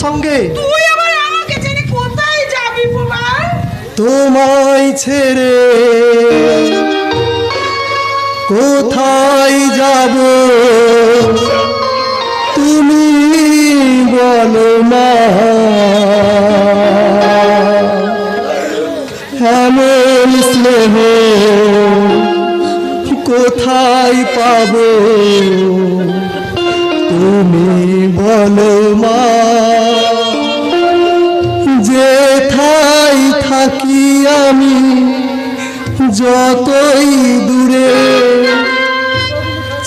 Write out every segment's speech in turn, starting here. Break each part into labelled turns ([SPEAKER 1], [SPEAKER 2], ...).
[SPEAKER 1] সঙ্গে।
[SPEAKER 2] তুই আবার আমাকে ছেড়ে কোথায় যাবি প্রবাল?
[SPEAKER 1] তোমায় ছেড়ে কোথায় যাব তুমি বলো মা, এমন স্নেহ কোথায় পাবো তুমি বলো মা। যেথায় থাকি আমি যতই দূরে,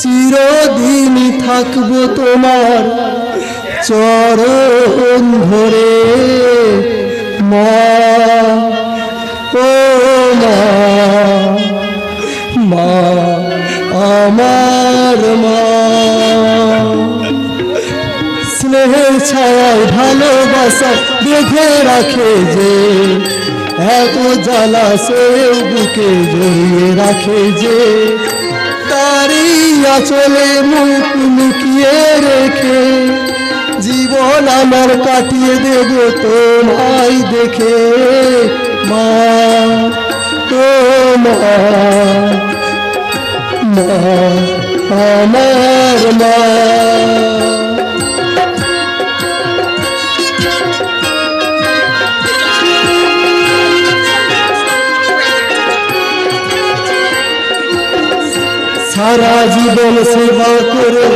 [SPEAKER 1] চিরদিন থাকবো তোমার চরণ ধরে মা, ও মা, মা আমার মা। স্নেহের ছায়ায় ভালোবাসা বেঁধে রাখে যে, এত জ্বালা সেও বুকে জড়িয়ে রাখে যে, তারই আঁচলে মুখ লুকিয়ে রেখে জীবন আমার কাটিয়ে দেব তোমায় দেখে মা, ও মা, মা আমার মা। সারা জীবন সেবা করে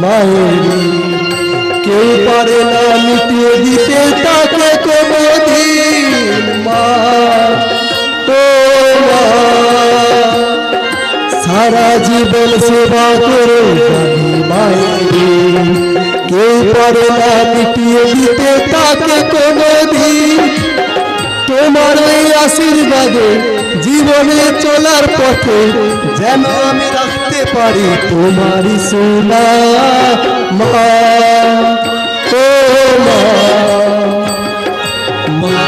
[SPEAKER 1] মায়ের, কেউ পারে না মিটিয়ে দিতে তাকে কোনদিন মা, ও মা। সারা জীবন সেবা করে মায়ের, কেউ পারে না মিটিয়ে দিতে তাকে কোনদিন। তোমার এই আশীর্বাদে জীবনে চলার পথে যেন আমি রাখতে পারি তোমারই সোনা মা, ও মা, মা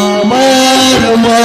[SPEAKER 1] আমার মা।